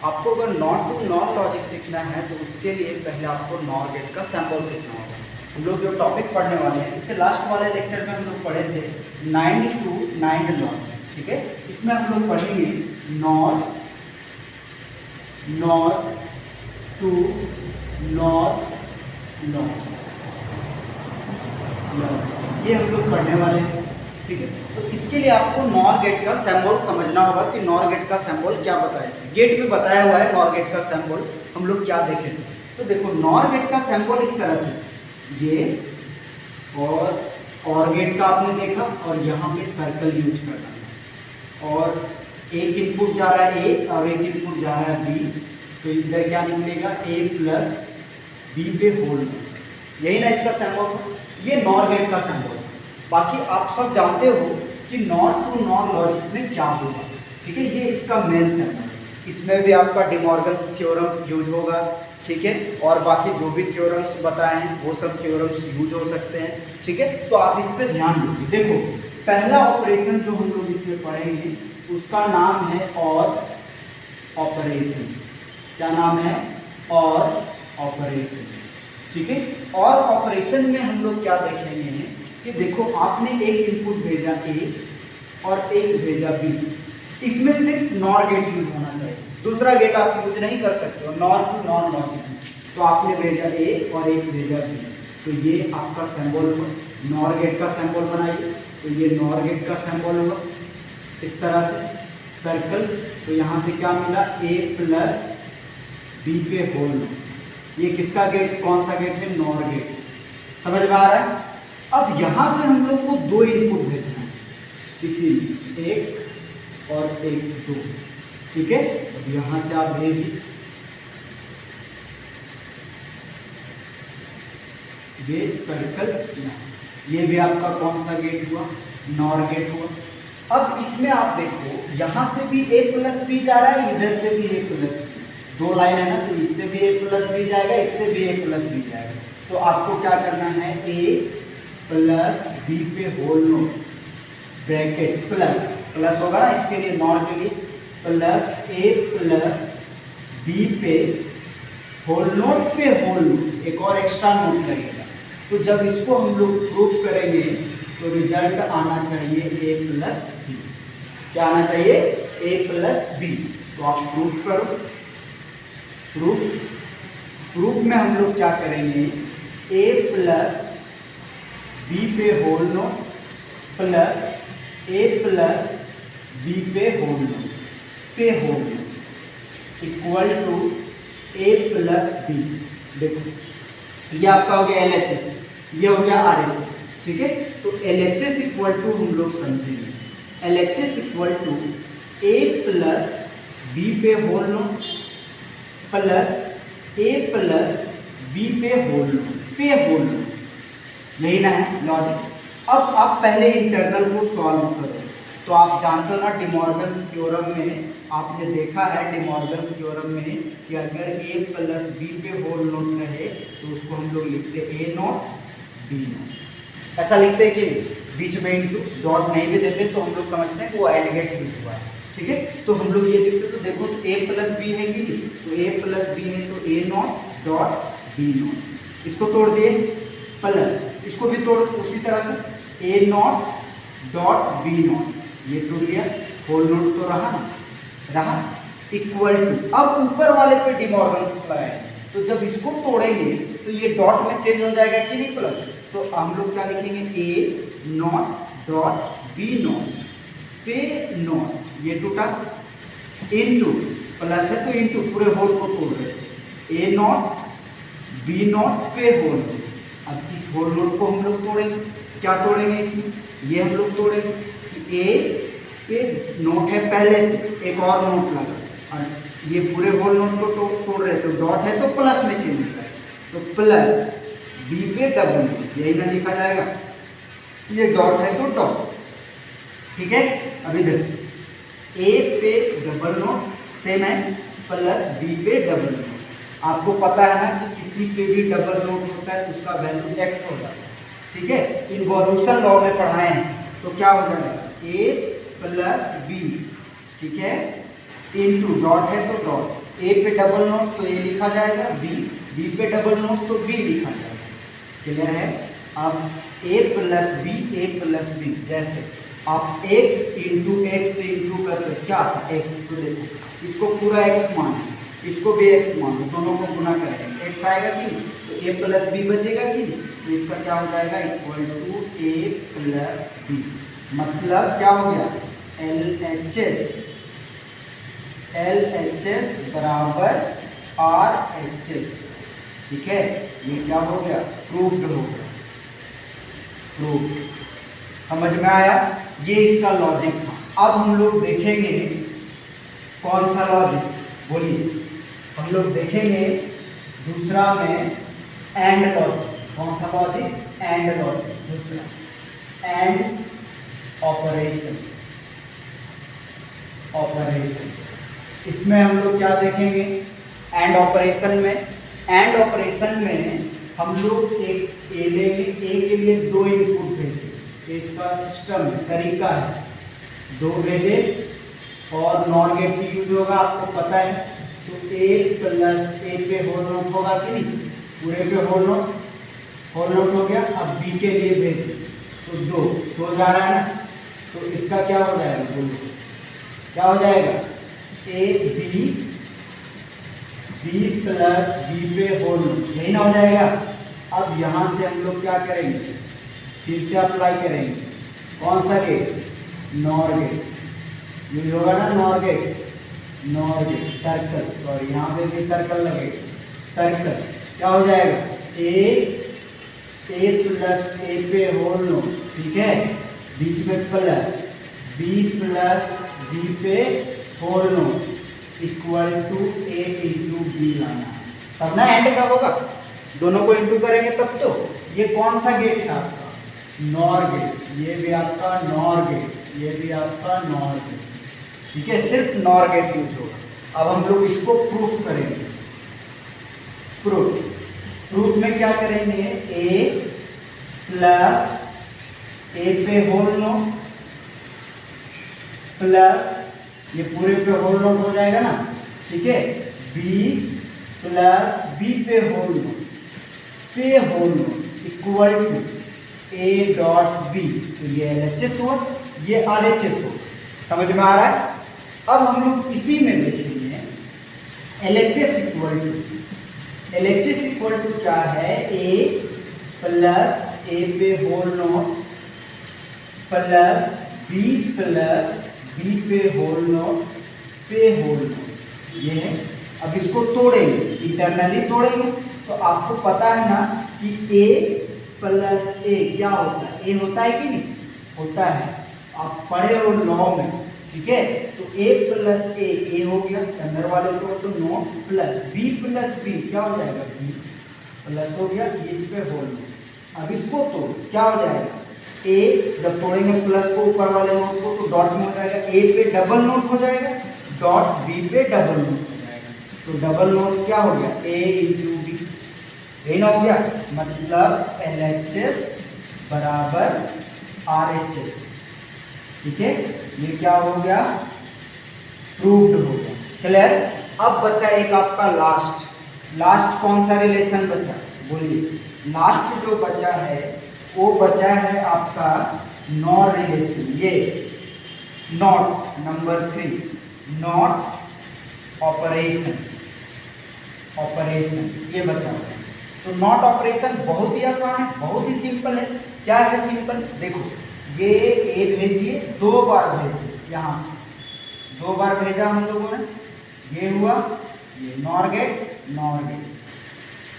आपको अगर not to non logic सीखना है तो उसके लिए पहले आपको नॉर गेट का सैंपल सीखना होगा। हम लोग जो टॉपिक पढ़ने वाले हैं, इससे लास्ट वाले लेक्चर में हम लोग पढ़े थे 9 टू 9 लॉजिक, ठीक है। इसमें हम लोग पढ़ेंगे नॉर टू नॉर लॉजिक, ये हम लोग पढ़ने वाले हैं, ठीक है। तो इसके लिए आपको नॉर गेट का सिंबल समझना होगा कि नॉर गेट का सिंबल क्या बताया है। गेट में बताया हुआ है नॉर गेट का सिंबल, हम लोग क्या देखे थे। तो देखो नॉर गेट का सिंबल इस तरह से, ये और गेट का आपने देखा, और यहाँ पे सर्कल यूज करना है, और एक इनपुट जा रहा है ए और एक इनपुट जा रहा है बी, तो इधर क्या निकलेगा ए प्लस बी पे होल, यही ना इसका सिंबल। ये नॉर गेट का सिंबल। बाकी आप सब जानते हो कि नॉर टू नॉन लॉजिक में क्या होगा, ठीक है। ये इसका मेन सिंबल, इसमें भी आपका डिमॉर्गन्स थ्योरम यूज होगा, ठीक है। और बाकी जो भी थ्योरम्स बताए हैं वो सब थ्योरम्स यूज हो सकते हैं, ठीक है। तो आप इस पर ध्यान दीजिए। देखो पहला ऑपरेशन जो हम लोग इसमें पढ़ेंगे उसका नाम है और ऑपरेशन। क्या नाम है? और ऑपरेशन, ठीक है। और ऑपरेशन में हम लोग क्या देखेंगे कि देखो आपने एक इनपुट भेजा ए और एक भेजा बी, इसमें सिर्फ नॉर गेट यूज होना चाहिए, दूसरा गेट आप यूज नहीं कर सकते हो नॉर टू नॉन लॉजिक। तो आपने भेजा ए और एक भेजा बी, तो ये आपका सिंबल हुआ। नॉर गेट का सिंबल बनाइए, तो ये नॉर गेट का सिंबल हुआ इस तरह से सर्कल। तो यहाँ से क्या मिला ए प्लस बी पे होल, ये किसका गेट, कौन सा गेट है? NOR gate. समझ में आ रहा है? अब यहाँ से हम लोग को दो इनपुट भेजना है, इसी एक और एक दो, ठीक है। अब यहाँ से आप भेजिए, ये सर्कल, ये भी आपका कौन सा गेट हुआ? नॉर गेट हुआ। अब इसमें आप देखो यहाँ से भी ए प्लस बी जा रहा है, इधर से भी ए प्लस बी, दो लाइन है ना, तो इससे भी ए प्लस बी जाएगा, इससे भी ए प्लस बी जाएगा। तो आपको क्या करना है, ए प्लस बी पे होल नोट ब्रैकेट प्लस होगा ना, इसके लिए नॉट के लिए प्लस ए प्लस बी पे होल नोट पे होल नोट, एक और एक्स्ट्रा नोट लगेगा। तो जब इसको हम लोग प्रूफ करेंगे तो रिजल्ट आना चाहिए ए प्लस बी। क्या आना चाहिए? ए प्लस बी। तो आप प्रूफ करो। प्रूफ में हम लोग क्या करेंगे, ए प्लस बी पे whole not plus A plus B पे whole not equal to A plus B. देखो ये आपका हो गया LHS, ये हो गया RHS, ठीक है। तो LHS इक्वल टू हम लोग समझेंगे, LHS equal to A plus B पे whole not plus A plus B पे होल नोट, यही ना है लॉजिक। अब आप पहले इंटरनल को सॉल्व करो। तो आप जानते हो ना डिमॉर्गन्स थ्योरम में आपने देखा है, डिमॉर्गन्स थ्योरम में कि अगर ए प्लस बी पे होल नोट रहे तो उसको हम लोग लिखते ए नॉट बी नॉट, ऐसा लिखते हैं कि बीच में इंटू डॉट नहीं भी देते तो हम लोग समझते हैं कि वो एंड गेट यूज हुआ है, ठीक है। तो हम लोग ये लिखते, तो देखो ए प्लस बी है कि, तो ए प्लस बी है तो ए नॉट डॉट बी नॉट, इसको तोड़ दिए प्लस, इसको भी तोड़ उसी तरह से ए नॉट डॉट बी नॉट, ये टूट गया, होल नोट तो रहा इक्वल टू। अब ऊपर वाले पे डिमॉर्गन्स लगाए, तो जब इसको तोड़ेंगे तो ये डॉट में चेंज हो जाएगा कि नहीं प्लस, तो हम लोग क्या लिखेंगे ए नॉट डॉट बी नॉट पे नॉट, ये टूटा इनटू प्लस है तो इनटू पूरे होल को तोड़ रहे, ए नॉट बी नॉट पे होल। अब इस होल नोट को हम लोग तोड़ेंगे, क्या तोड़ेंगे इसमें, ये हम लोग तोड़ेंगे कि ए पे नोट है पहले से, एक और नोट लगा, और ये पूरे होल नोट को तोड़ रहे, तो डॉट है तो प्लस में चेंज होगा, तो प्लस बी पे डबल नोट, यही ना लिखा जाएगा, ये डॉट है तो डॉट, ठीक है। अब इधर ए पे डबल नोट सेम है, प्लस बी पे डबल नोट। आपको पता है ना कि किसी पे भी डबल नोट होता है तो उसका वैल्यू x हो जाता है, ठीक है। इन्वोल्यूशन लॉ में पढ़ाए हैं, तो क्या हो जाएगा ए प्लस बी, ठीक है, इनटू डॉट है तो डॉट ए पे डबल नोट तो ए लिखा जाएगा, बी पे डबल नोट तो बी लिखा जाएगा। क्लियर है? अब ए प्लस बी, जैसे आप x इंटू एक्स इंटू करते क्या आता है x, तो देखो इसको पूरा x मानो, इसको भी x मानो, दोनों को गुना करेंगे x आएगा कि नहीं, तो a प्लस बी बचेगा कि नहीं, तो इसका क्या हो जाएगा equal to a plus B. मतलब क्या हो गया LHS बराबर RHS। ठीक है, ये क्या हो गया प्रूव्ड हो गया, प्रूव्ड। समझ में आया? ये इसका लॉजिक था। अब हम लोग देखेंगे कौन सा लॉजिक, बोलिए। हम लोग देखेंगे दूसरा में एंड लॉजिक। कौन सा लॉजिक? And logic. दूसरा एंड ऑपरेशन। इसमें हम लोग क्या देखेंगे एंड ऑपरेशन में हम लोग एक ए लेंगे, ए के लिए 2 इनपुट भेजेंगे। इसका सिस्टम तरीका है, 2 भेजे और नॉर गेट की यूज होगा, आपको पता है। तो ए प्लस ए पे होल नोट होगा कि नहीं, पूरे पे होल नोट हो गया। अब बी के लिए भेजे तो 2 जा रहा है ना, तो इसका क्या हो जाएगा, बोलो क्या हो जाएगा ए बी प्लस बी पे होल नोट, यही ना हो जाएगा। अब यहाँ से हम लोग क्या करेंगे, फिर से अप्लाई करेंगे कौन सा गेट, नॉर गेट। यूज होगा ना नॉर गेट, सर्कल, सॉरी यहाँ पे भी सर्कल लगे, सर्कल क्या हो जाएगा ए प्लस ए पे होल नोट, ठीक है, बीच में प्लस बी प्लस बी पे whole not equal to A into B लाना। तब ना एंड कब होगा, दोनों को इंटू करेंगे तब तो। ये कौन सा गेट है आपका, नॉर गेट, ये भी आपका नॉर गेट, ये भी आपका नॉर गेट। ठीक है, सिर्फ नॉर गेट यूज होगा। अब हम लोग इसको प्रूफ करेंगे। प्रूफ में क्या करेंगे, ए प्लस ए पे होल नोट प्लस ये पूरे पे होल नोट हो जाएगा ना, ठीक है, बी प्लस बी पे whole not equal to A dot B. तो ये LHS हो, ये RHS हो। समझ में आ रहा है? अब हम लोग इसी में देखेंगे LHS इक्वल टू क्या है, ए प्लस ए पे होल नोट प्लस बी पे होल नोट ये है। अब इसको तोड़ेंगे, इंटरनली तोड़ेंगे, तो आपको पता है ना कि a प्लस ए क्या होता है, ए होता है कि नहीं होता है, आप पढ़े हो लॉ में, ठीक है। तो a प्लस ए हो गया, अंदर वाले को तो नो, प्लस b क्या हो जाएगा, b प्लस हो गया, इस पे होल नोट। अब इसको तो क्या हो जाएगा, ए जब तोड़ेंगे प्लस को ऊपर वाले नोट को तो डॉट में हो जाएगा, ए पे डबल नोट हो जाएगा, डॉट बी पे डबल नोट हो जाएगा। तो डबल नोट क्या हो गया, ए इंटू बी, यही ना हो गया। मतलब LHS बराबर RHS। ठीक है, ये क्या हो गया, प्रूव्ड हो गया। क्लियर? अब बचा एक आपका लास्ट कौन सा रिलेशन बचा, बोलिए। लास्ट जो बचा है वो बचा है आपका नॉर रिलेशन, ये नॉट नंबर 3, नॉट ऑपरेशन ये बचा हुआ है। तो नॉट ऑपरेशन बहुत ही आसान है, बहुत ही सिंपल है। क्या है सिंपल, देखो ये ए भेजिए, 2 बार भेजिए, यहाँ से 2 बार भेजा हम लोगों ने, ये हुआ, ये नॉर गेट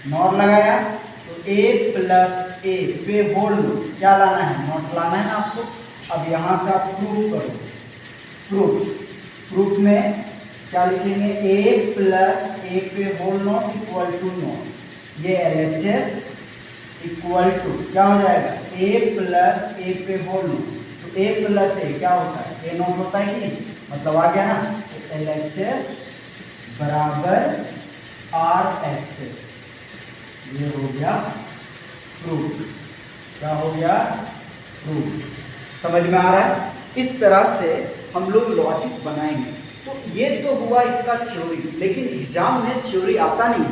नॉर लगाया, तो a प्लस ए पे होल नोट क्या लाना है, नॉट लाना है ना आपको। अब यहाँ से आप प्रूफ में क्या लिखेंगे, a प्लस ए पे whole not equal to not, ये LHS इक्वल टू क्या हो जाएगा, a प्लस ए पे होल नोट। तो a प्लस ए क्या होता है, a नोट होता है कि नहीं, मतलब आ गया ना। तो LHS बराबर RHS, ये हो गया प्रूफ। क्या हो गया, प्रूफ। समझ में आ रहा है? इस तरह से हम लोग लॉजिक बनाएंगे। तो ये तो हुआ इसका थ्योरी, लेकिन एग्जाम में थ्योरी आता नहीं,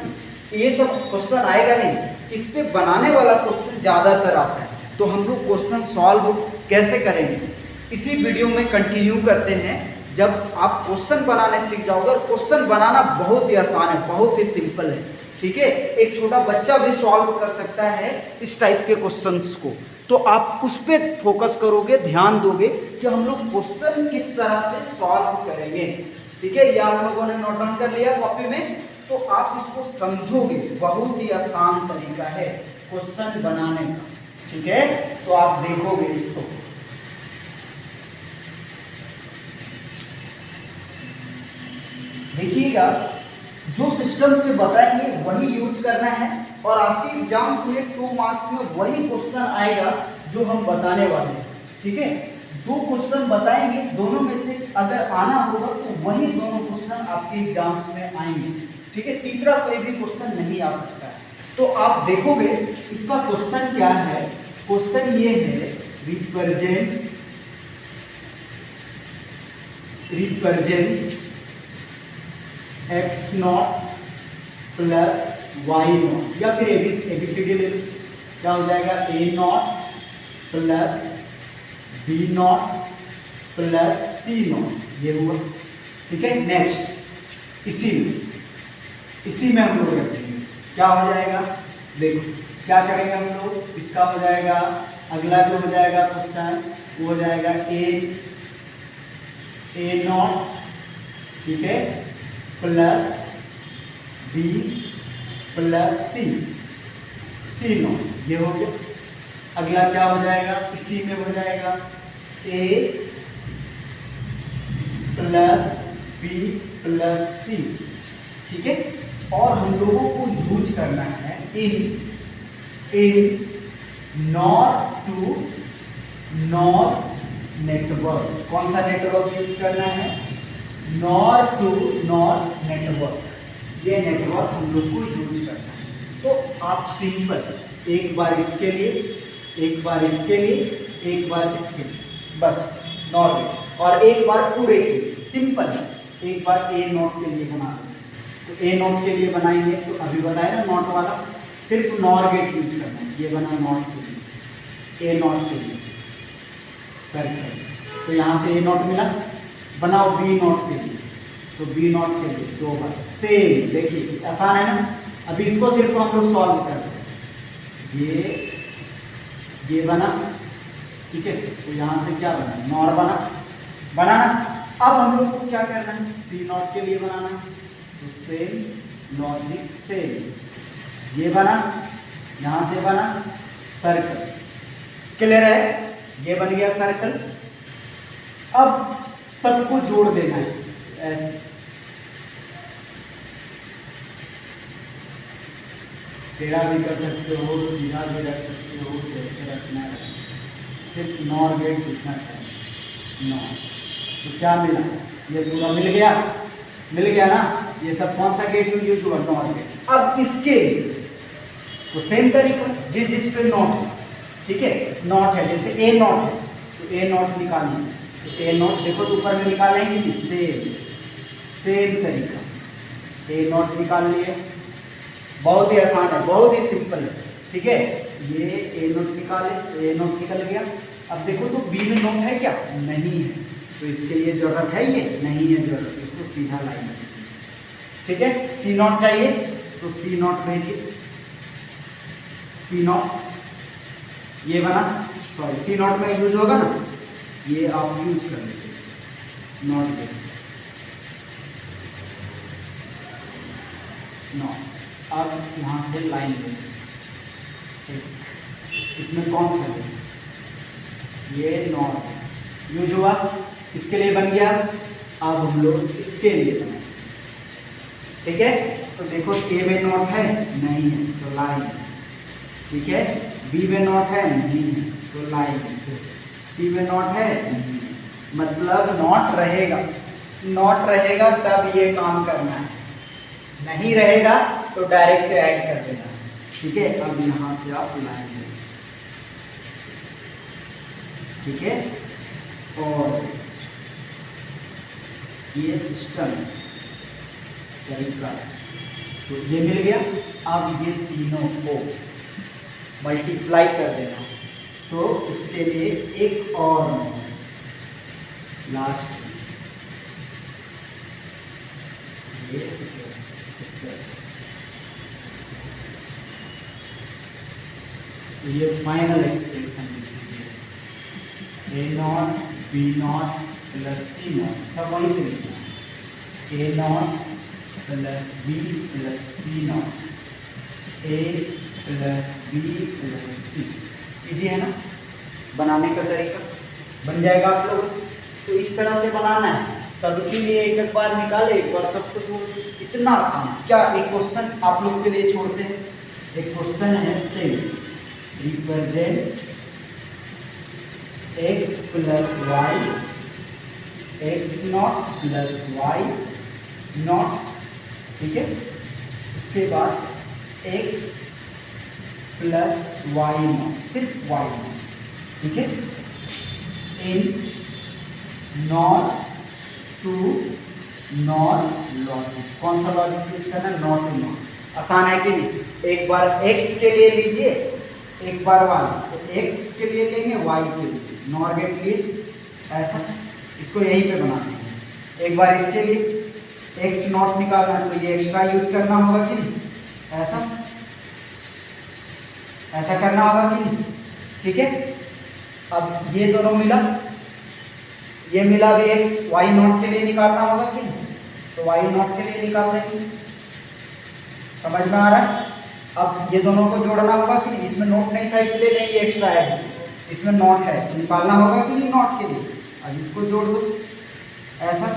ये सब क्वेश्चन आएगा नहीं, इस पे बनाने वाला क्वेश्चन ज़्यादातर आता है। तो हम लोग क्वेश्चन सॉल्व कैसे करेंगे इसी वीडियो में कंटिन्यू करते हैं। जब आप क्वेश्चन बनाने सीख जाओगे, और क्वेश्चन बनाना बहुत ही आसान है, बहुत ही सिंपल है, ठीक है, एक छोटा बच्चा भी सॉल्व कर सकता है इस टाइप के क्वेश्चंस को। तो आप उस पर फोकस करोगे, ध्यान दोगे कि हम लोग क्वेश्चन किस तरह से सॉल्व करेंगे, ठीक है। ये आप लोगों ने नोट डाउन कर लिया कॉपी में, तो आप इसको समझोगे, बहुत ही आसान तरीका है क्वेश्चन बनाने का, ठीक है। तो आप देखोगे इसको, देखिएगा, जो सिस्टम से बताएंगे वही यूज करना है, और आपके एग्जाम्स में 2 मार्क्स में वही क्वेश्चन आएगा जो हम बताने वाले हैं, ठीक है। 2 क्वेश्चन बताएंगे, दोनों में से अगर आना होगा तो वही दोनों क्वेश्चन आपके एग्जाम्स में आएंगे, ठीक है। तीसरा कोई भी क्वेश्चन नहीं आ सकता है। तो आप देखोगे इसका क्वेश्चन क्या है। क्वेश्चन ये है, represent x not plus y not, या फिर एबीसीडी ले लो, क्या हो जाएगा, a not plus b not plus c not, ये हुआ, ठीक है। नेक्स्ट इसी में हम लोग रखेंगे, क्या हो जाएगा, देखो क्या करेंगे हम लोग, इसका हो जाएगा, अगला जो हो जाएगा क्वेश्चन वो हो जाएगा a नॉट, ठीक है, plus b plus c not, ये हो गया। अगला क्या हो जाएगा, इसी में हो जाएगा a plus b plus c, ठीक है। और हम लोगों को यूज करना है in not to NOR network. कौन सा नेटवर्क यूज करना है, नॉर टू नॉर नेटवर्क, ये नेटवर्क हम लोग को यूज करना है। तो आप सिंपल एक बार इसके लिए, एक बार इसके लिए, एक बार इसके लिए, बस नॉर्मल, और एक बार पूरे के लिए, सिंपल, एक बार ए नोट के लिए बना दो। तो ए नोट के लिए बनाएंगे तो अभी बताया ना नोट वाला, सिर्फ नॉर गेट यूज करना है, ये बना नोट के लिए, ए नोट के लिए सर्कल, तो यहाँ से ए नोट मिला, बनाओ बी नोट के लिए, तो बी नोट के लिए 2 बार सेम, देखिए आसान है ना। अभी इसको सिर्फ हम लोग सॉल्व करते हैं, ये बना, ठीक है, तो यहाँ से क्या बना, नॉर बनाना। अब हम लोग को क्या करना है, सी नॉट के लिए बनाना है, तो सेम लॉजिक सेम, ये बना, यहाँ से बना सर्कल, क्लियर है, ये बन गया सर्कल। अब सबको जोड़ देना है ऐसे, टेढ़ा भी कर सकते हो, सीधा भी रख सकते हो, जैसे रखना है, सिर्फ नॉर गेट दिखना चाहिए, नॉर। तो क्या मिला, ये पूरा मिल गया ना। ये सब कौन सा गेट यूज हुआ, नॉर गेट। अब इसके तो सेम तरीका, जिस पे नॉट है, ठीक है, नॉट है, जैसे ए नॉट है तो ए नॉट निकालना, तो ए नॉट देखो तो ऊपर में निकालेंगे, सेम तरीका, ए नॉट निकाल लिए, बहुत ही आसान है, बहुत ही सिंपल है, ठीक है। ये ए नोट निकाले तो ए नोट निकल गया। अब देखो तो बी में नोट है क्या, नहीं है, तो इसके लिए जरूरत है, ये नहीं है जरूरत, इसको सीधा लाइन, ठीक है। सी नॉट चाहिए तो सी नॉट भेजिए, सी नॉट, ये बना, सॉरी सी नॉट में यूज होगा ना, ये आप यूज कर लीजिए, नॉट के नॉट। अब यहाँ से लाइन लेंगे, इसमें कौन सा है, ये नॉट यूज हुआ, इसके लिए बन गया। अब हम लोग इसके लिए बनाए, ठीक है। तो देखो ए में नॉट है, नहीं है, तो लाइन, ठीक है। बी में नॉट है, नहीं है, तो लाइन से। सी में नॉट है, नहीं है, मतलब नॉट रहेगा तब ये काम करना है, नहीं रहेगा तो डायरेक्ट ऐड कर देना, ठीक है। अब यहाँ से आप लाइन लें, ठीक है, और ये सिस्टम तरीका, तो ये मिल गया। अब ये तीनों को मल्टीप्लाई कर देना, तो उसके लिए एक और लास्ट ये इस तरह से, ये final expression A0 B0 plus C0 सब वहीं से लिखना, A0 plus B plus C0, A plus B plus C। Easy है ना बनाने का तरीका, बन जाएगा आप लोगों से। तो इस तरह से बनाना है सबके लिए, एक एक बार निकाले, एक बार सब कुछ, इतना आसान। क्या एक क्वेश्चन आप लोग के लिए छोड़ते हैं, एक क्वेश्चन है से represent x plus Y X not plus Y not, ठीक है। उसके बाद x प्लस वाई नॉट, सिर्फ वाई नॉट, ठीक है, in not to not logic. कौन सा लॉजिक यूज करना है, नॉट टू नॉट। आसान है कि नहीं, एक बार x के लिए लीजिए, एक बार y, तो x के लिए लेंगे, y के लिए नॉर गेट लिए, ऐसा इसको यहीं पे बनाते हैं। एक बार इसके लिए x नॉट निकालना है, तो ये एक्स्ट्रा यूज करना होगा कि नहीं, ऐसा ऐसा करना होगा कि नहीं, ठीक है। अब ये दोनों मिला, ये मिला भी x, y नॉट के लिए निकालना होगा कि नहीं, तो y नॉट के लिए निकाल देंगे। समझ में आ रहा है। अब ये दोनों को जोड़ना होगा कि नहीं, इसमें नोट नहीं था इसलिए नहीं, ये एक्स्ट्रा है, इसमें नॉट है, तो निकालना होगा कि नहीं नॉट के लिए। अब इसको जोड़ दो, ऐसा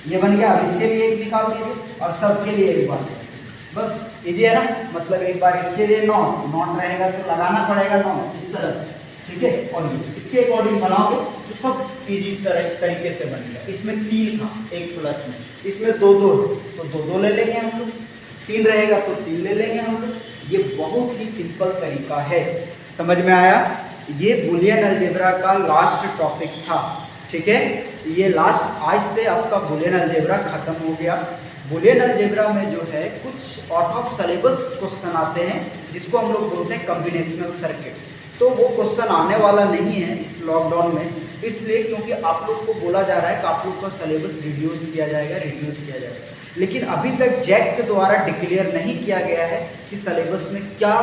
ये बन गया। अब इसके लिए एक निकाल दीजिए और सब के लिए एक बार, बस इजी है ना। मतलब एक बार इसके लिए नॉट, नॉट रहेगा तो लगाना पड़ेगा नॉट, इस तरह से, ठीक है। और ये इसके अकॉर्डिंग बनाओगे तो सब इजी तरीके से बनेगा। इसमें 3 था एक प्लस में, इसमें 2 तो 2 ले लेंगे हम लोग, 3 रहेगा तो 3 ले लेंगे हम लोग। ये बहुत ही सिंपल तरीका है, समझ में आया। ये बूलियन अलजेब्रा का लास्ट टॉपिक था, ठीक है। ये लास्ट, आज से आपका बूलियन अलजेब्रा खत्म हो गया। बूलियन अलजेब्रा में जो है कुछ आउट ऑफ सिलेबस क्वेश्चन आते हैं, जिसको हम लोग बोलते हैं कॉम्बिनेशनल सर्किट। तो वो क्वेश्चन आने वाला नहीं है इस लॉकडाउन में, इसलिए क्योंकि आप लोग को बोला जा रहा है कि आप लोग का सिलेबस रिड्यूस किया जाएगा। लेकिन अभी तक जैक के द्वारा डिक्लेयर नहीं किया गया है कि सिलेबस में क्या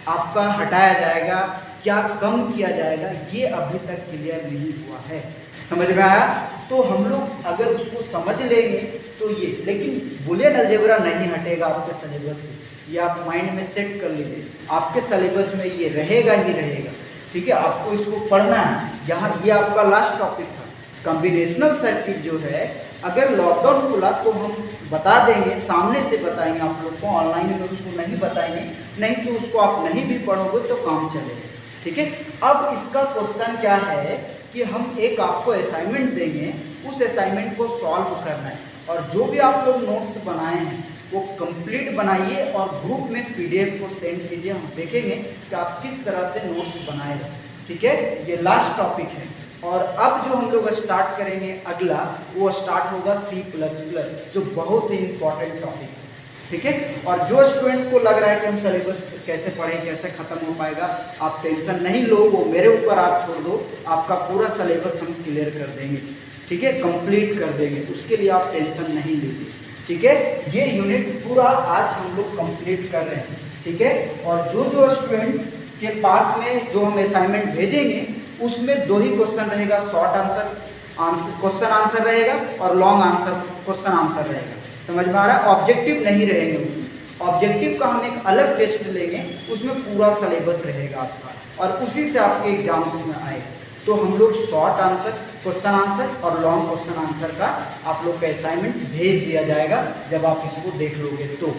आपका हटाया जाएगा, क्या कम किया जाएगा, ये अभी तक क्लियर नहीं हुआ है। समझ में आया। तो हम लोग अगर उसको समझ लेंगे तो ये, लेकिन बूलियन अलजेब्रा नहीं हटेगा आपके सिलेबस से, ये आप माइंड में सेट कर लीजिए। आपके सिलेबस में ये रहेगा ही रहेगा, ठीक है। आपको इसको पढ़ना है। यहाँ ये आपका लास्ट टॉपिक था। कॉम्बिनेशनल सर्किट जो है, अगर लॉकडाउन खुला तो हम बता देंगे, सामने से बताएंगे आप लोग को, ऑनलाइन में उसको नहीं बताएंगे, नहीं तो उसको आप नहीं भी पढ़ोगे तो काम चलेगा, ठीक है। अब इसका क्वेश्चन क्या है कि हम एक आपको असाइनमेंट देंगे, उस असाइनमेंट को सॉल्व करना है, और जो भी आप लोग नोट्स बनाए हैं वो कंप्लीट बनाइए और ग्रुप में PDF को सेंड कीजिए। हम देखेंगे कि आप किस तरह से नोट्स बनाए, ठीक है। ये लास्ट टॉपिक है। और अब जो हम लोग स्टार्ट करेंगे अगला, वो स्टार्ट होगा C++, जो बहुत ही इंपॉर्टेंट टॉपिक है, ठीक है। और जो स्टूडेंट को लग रहा है कि हम सिलेबस कैसे पढ़ें, कैसे ख़त्म हो पाएगा, आप टेंशन नहीं लो, वो मेरे ऊपर आप छोड़ दो, आपका पूरा सिलेबस हम क्लियर कर देंगे, ठीक है, कंप्लीट कर देंगे, उसके लिए आप टेंशन नहीं लीजिए, ठीक है। ये यूनिट पूरा आज हम लोग कंप्लीट कर रहे हैं, ठीक है। और जो स्टूडेंट के पास में जो हम असाइनमेंट भेजेंगे उसमें 2 ही क्वेश्चन रहेगा, शॉर्ट आंसर क्वेश्चन आंसर रहेगा और लॉन्ग आंसर क्वेश्चन आंसर रहेगा। समझ में आ रहा है। ऑब्जेक्टिव नहीं रहेंगे उसमें, ऑब्जेक्टिव का हम एक अलग टेस्ट लेंगे, उसमें पूरा सिलेबस रहेगा आपका, और उसी से आपके एग्जाम्स में आएगा। तो हम लोग शॉर्ट आंसर क्वेश्चन आंसर और लॉन्ग क्वेश्चन आंसर का आप लोग का असाइनमेंट भेज दिया जाएगा जब आप इसको देख लोगे तो।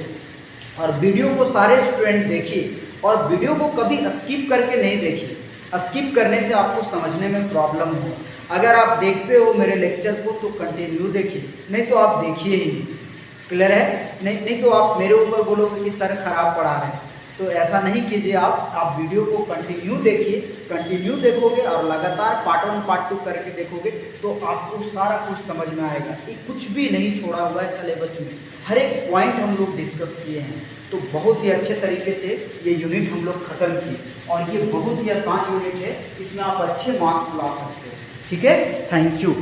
और वीडियो को सारे स्टूडेंट देखिए, और वीडियो को कभी स्किप करके नहीं देखिए। स्किप करने से आपको समझने में प्रॉब्लम होगा। अगर आप देखते हो मेरे लेक्चर को तो कंटिन्यू देखिए, नहीं तो आप देखिए ही नहीं। क्लियर है। नहीं तो आप मेरे ऊपर बोलोगे कि सर खराब पढ़ा रहे हैं, तो ऐसा नहीं कीजिए आप वीडियो को कंटिन्यू देखिए, कंटिन्यू देखोगे और लगातार पार्ट 1 पार्ट 2 करके देखोगे तो आपको सारा कुछ समझ में आएगा। ये कुछ भी नहीं छोड़ा हुआ है सिलेबस में, हर एक पॉइंट हम लोग डिस्कस किए हैं। तो बहुत ही अच्छे तरीके से ये यूनिट हम लोग ख़त्म किए और ये बहुत ही आसान यूनिट है, इसमें आप अच्छे मार्क्स ला सकते हो। ठीक है, थैंक यू।